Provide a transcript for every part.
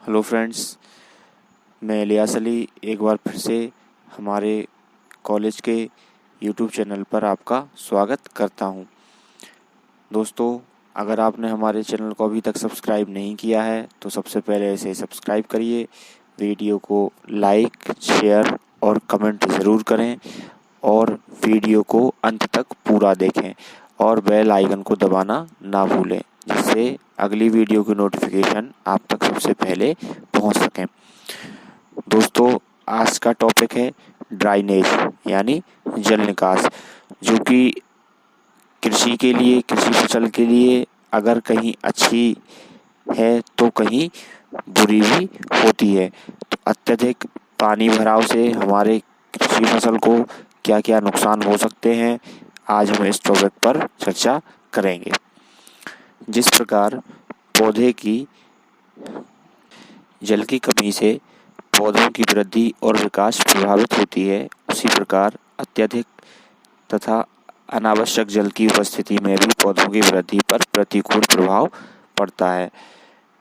Hello friends, मैं इलियास अली एक बार फिर से हमारे कॉलेज के यूट्यूब चैनल पर आपका स्वागत करता हूं। दोस्तों, अगर आपने हमारे चैनल को अभी तक सब्सक्राइब नहीं किया है तो सबसे पहले इसे सब्सक्राइब करिए, वीडियो को लाइक, शेयर और कमेंट ज़रूर करें और वीडियो को अंत तक पूरा देखें और बेल आइकन को दबाना ना भूलें, जिससे अगली वीडियो की नोटिफिकेशन आप तक सबसे पहले पहुंच सकें। दोस्तों, आज का टॉपिक है ड्राइनेज यानी जल निकास, जो कि कृषि फसल के लिए अगर कहीं अच्छी है तो कहीं बुरी भी होती है। तो अत्यधिक पानी भराव से हमारे कृषि फसल को क्या क्या नुकसान हो सकते हैं, आज हम इस टॉपिक पर चर्चा करेंगे। जिस प्रकार पौधे की जल की कमी से पौधों की वृद्धि और विकास प्रभावित होती है, उसी प्रकार अत्यधिक तथा अनावश्यक जल की उपस्थिति में भी पौधों की वृद्धि पर प्रतिकूल प्रभाव पड़ता है।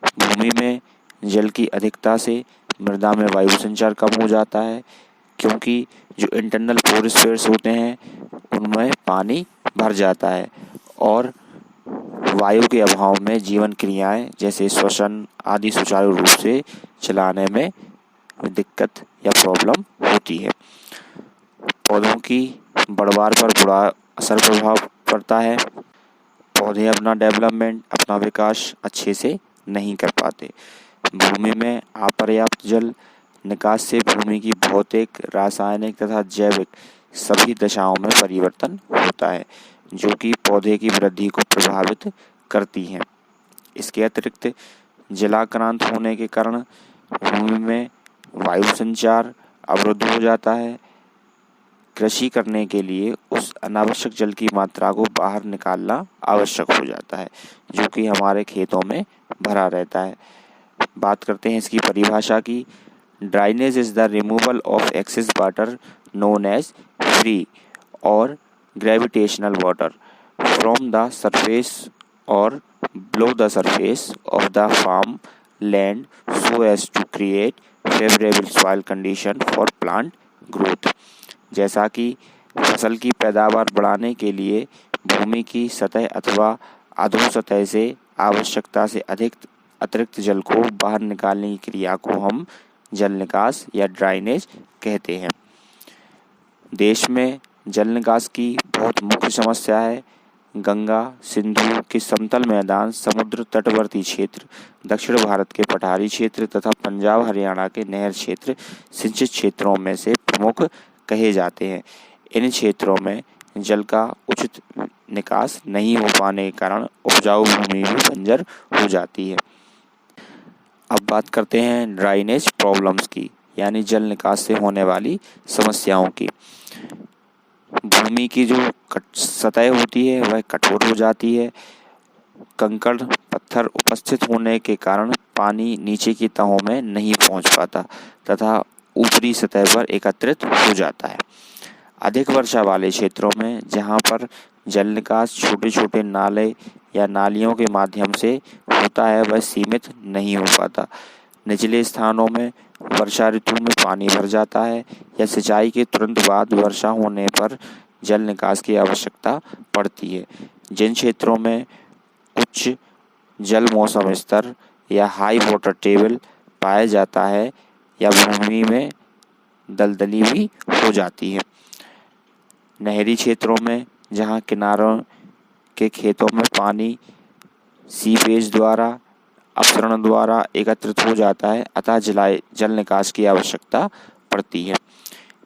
भूमि में जल की अधिकता से मृदा में वायु संचार कम हो जाता है, क्योंकि जो इंटरनल पोरस स्पेस होते हैं उनमें पानी भर जाता है और वायु के अभाव में जीवन क्रियाएं जैसे श्वसन आदि सुचारू रूप से चलाने में दिक्कत या प्रॉब्लम होती है। पौधों की बढ़वार पर बुरा असर प्रभाव पड़ता है। पौधे अपना डेवलपमेंट, अपना विकास अच्छे से नहीं कर पाते। भूमि में अपर्याप्त जल निकास से भूमि की भौतिक, रासायनिक तथा जैविक सभी दशाओं में परिवर्तन होता है, जो कि पौधे की वृद्धि को प्रभावित करती हैं। इसके अतिरिक्त जलाक्रांत होने के कारण भूमि में वायु संचार अवरुद्ध हो जाता है। कृषि करने के लिए उस अनावश्यक जल की मात्रा को बाहर निकालना आवश्यक हो जाता है, जो कि हमारे खेतों में भरा रहता है। बात करते हैं इसकी परिभाषा की। Drainage is the removal of excess water known as free or gravitational water from the surface or below the surface of the farm land so as to create favorable soil condition for plant growth। जैसा कि फसल की पैदावार बढ़ाने के लिए भूमि की सतह अथवा अधोसतह से आवश्यकता से अधिक अतिरिक्त जल को बाहर निकालने की क्रिया को हम जल निकास या ड्राइनेज कहते हैं। देश में जल निकास की बहुत मुख्य समस्या है। गंगा सिंधु के समतल मैदान, समुद्र तटवर्ती क्षेत्र, दक्षिण भारत के पठारी क्षेत्र तथा पंजाब हरियाणा के नहर क्षेत्र सिंचित क्षेत्रों में से प्रमुख कहे जाते हैं। इन क्षेत्रों में जल का उचित निकास नहीं हो पाने के कारण उपजाऊ भूमि भी बंजर हो जाती है। अब बात करते हैं ड्राइनेज प्रॉब्लम्स की, यानी जल निकास से होने वाली समस्याओं की। भूमि की जो सतह होती है वह कठोर हो जाती है। कंकड़ पत्थर उपस्थित होने के कारण पानी नीचे की तहों में नहीं पहुंच पाता तथा ऊपरी सतह पर एकत्रित हो जाता है। अधिक वर्षा वाले क्षेत्रों में जहां पर जल निकास छोटे छोटे नाले या नालियों के माध्यम से होता है, वह सीमित नहीं हो पाता। निचले स्थानों में वर्षा ऋतु में पानी भर जाता है या सिंचाई के तुरंत बाद वर्षा होने पर जल निकास की आवश्यकता पड़ती है। जिन क्षेत्रों में उच्च जल मौसम स्तर या हाई वाटर टेबल पाया जाता है या भूमि में दलदली भी हो जाती है। नहरी क्षेत्रों में जहां किनारों के खेतों में पानी सीपेज द्वारा अपसरण द्वारा एकत्रित हो जाता है, अतः जल निकास की आवश्यकता पड़ती है।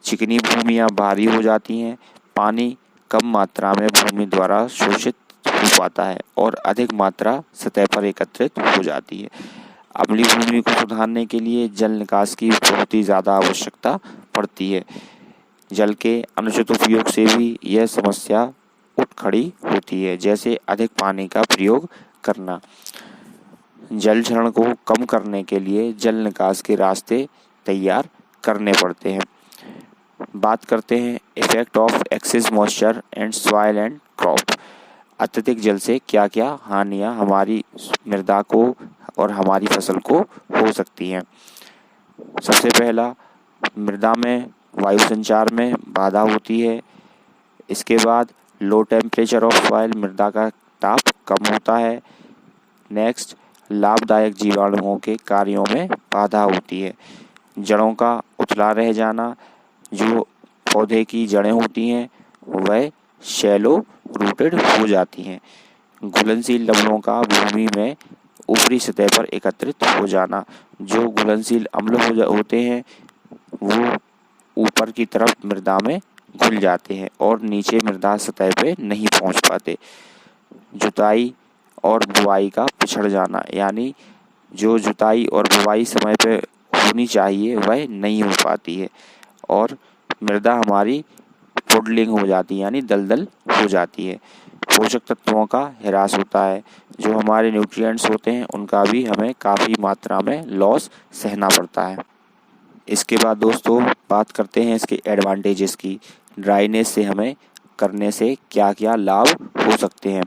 चिकनी भूमियां भारी हो जाती हैं, पानी कम मात्रा में भूमि द्वारा शोषित हो पाता है और अधिक मात्रा सतह पर एकत्रित हो जाती है। अम्लीय भूमि को सुधारने के लिए जल निकास की बहुत ही ज़्यादा आवश्यकता पड़ती है। जल के अनुचित उपयोग से भी यह समस्या उठ खड़ी होती है, जैसे अधिक पानी का प्रयोग करना। जल क्षरण को कम करने के लिए जल निकास के रास्ते तैयार करने पड़ते हैं। बात करते हैं effect of excess moisture and soil and crop. अत्यधिक जल से क्या क्या हानियाँ हमारी मृदा को और हमारी फसल को हो सकती हैं। सबसे पहला, मृदा में वायु संचार में बाधा होती है। इसके बाद लो टेम्परेचर ऑफ सॉइल, मृदा का ताप कम होता है। नेक्स्ट, लाभदायक जीवाणुओं के कार्यों में बाधा होती है। जड़ों का उथला रह जाना, जो पौधे की जड़ें होती हैं वह शैलो रूटेड हो जाती हैं। घुलनशील लवणों का भूमि में ऊपरी सतह पर एकत्रित हो जाना, जो घुलनशील अम्ल होते हैं वो ऊपर की तरफ मृदा में घुल जाते हैं और नीचे मृदा सतह पे नहीं पहुंच पाते। जुताई और बुआई का पिछड़ जाना, यानी जो जुताई और बुआई समय पे होनी चाहिए वह नहीं हो पाती है और मृदा हमारी पुडलिंग हो जाती है, यानी दलदल हो जाती है। पोषक तत्वों का ह्रास होता है, जो हमारे न्यूट्रिएंट्स होते हैं उनका भी हमें काफ़ी मात्रा में लॉस सहना पड़ता है। इसके बाद दोस्तों बात करते हैं इसके एडवांटेजेस की। ड्राइनेस से हमें करने से क्या क्या लाभ हो सकते हैं।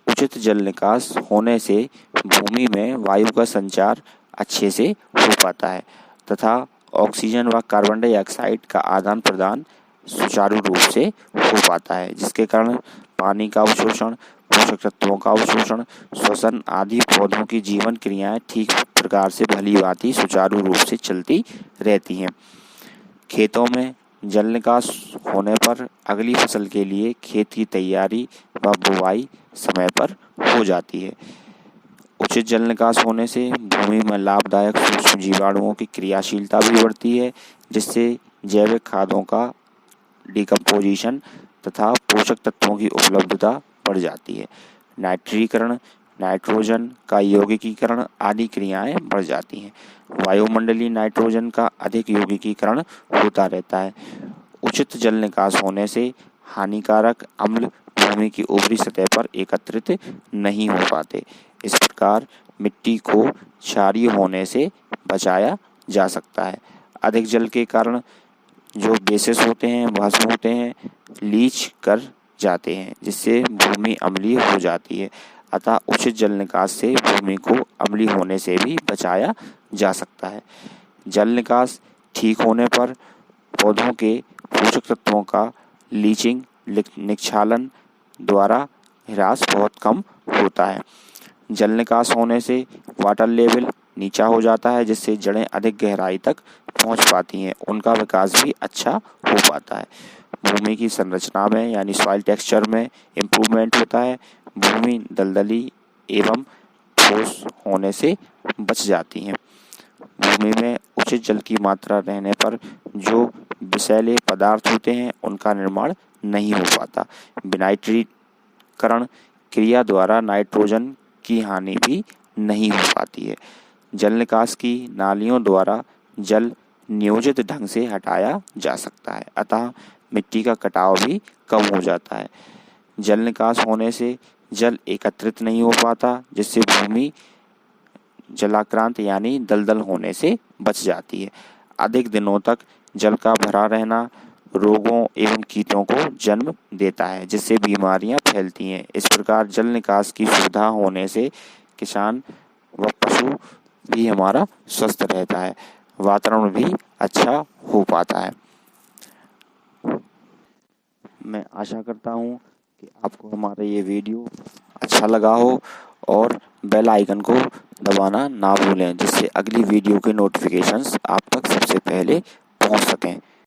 उचित जल निकास होने से भूमि में वायु का संचार अच्छे से हो पाता है तथा ऑक्सीजन व कार्बन डाइऑक्साइड का आदान प्रदान सुचारू रूप से हो पाता है, जिसके कारण पानी का अवशोषण, पोषक तत्वों का अवशोषण, श्वसन आदि पौधों की जीवन क्रियाएं ठीक प्रकार से भली-भांति सुचारू रूप से चलती रहती हैं। खेतों में जल निकास होने पर अगली फसल के लिए खेत की तैयारी व बुवाई समय पर हो जाती है। उचित जल निकास होने से भूमि में लाभदायक सूक्ष्म जीवाणुओं की क्रियाशीलता भी बढ़ती है, जिससे जैविक खादों का डिकम्पोजिशन तथा पोषक तत्वों की उपलब्धता बढ़ जाती है। नाइट्रीकरण, नाइट्रोजन का यौगिकीकरण आदि क्रियाएं बढ़ जाती हैं। वायुमंडलीय नाइट्रोजन का अधिक यौगिकीकरण होता रहता है। उचित जल निकास होने से हानिकारक अम्ल भूमि की ऊपरी सतह पर एकत्रित नहीं हो पाते। इस प्रकार मिट्टी को क्षारीय होने से बचाया जा सकता है। अधिक जल के कारण जो बेसिस होते हैं, भस्म होते हैं, लीच कर जाते हैं, जिससे भूमि अम्लीय हो जाती है। अतः उचित जल निकास से भूमि को अम्लीय होने से भी बचाया जा सकता है। जल निकास ठीक होने पर पौधों के पोषक तत्वों का लीचिंग, निक्षालन द्वारा ह्रास बहुत कम होता है। जल निकास होने से वाटर लेवल नीचा हो जाता है, जिससे जड़ें अधिक गहराई तक पहुंच पाती हैं, उनका विकास भी अच्छा हो पाता है। भूमि की संरचना में यानी सॉइल टेक्सचर में इम्प्रूवमेंट होता है। भूमि दलदली एवं ठोस होने से बच जाती हैं। भूमि में उचित जल की मात्रा रहने पर जो विषैले पदार्थ होते हैं उनका निर्माण नहीं हो पाता। विनाइट्रीकरण क्रिया द्वारा नाइट्रोजन की हानि भी नहीं हो पाती है। जल निकास की नालियों द्वारा जल नियोजित ढंग से हटाया जा सकता है, अतः मिट्टी का कटाव भी कम हो जाता है। जल निकास होने से जल एकत्रित नहीं हो पाता, जिससे भूमि जलाक्रांत यानी दलदल होने से बच जाती है। अधिक दिनों तक जल का भरा रहना रोगों एवं कीटों को जन्म देता है, जिससे बीमारियां फैलती हैं। इस प्रकार जल निकास की सुविधा होने से किसान व पशु भी हमारा स्वस्थ रहता है, वातावरण भी अच्छा हो पाता है। मैं आशा करता हूँ कि आपको हमारा ये वीडियो अच्छा लगा हो और बेल आइकन को दबाना ना भूलें, जिससे अगली वीडियो के नोटिफिकेशंस आप तक सबसे पहले पहुँच सकें।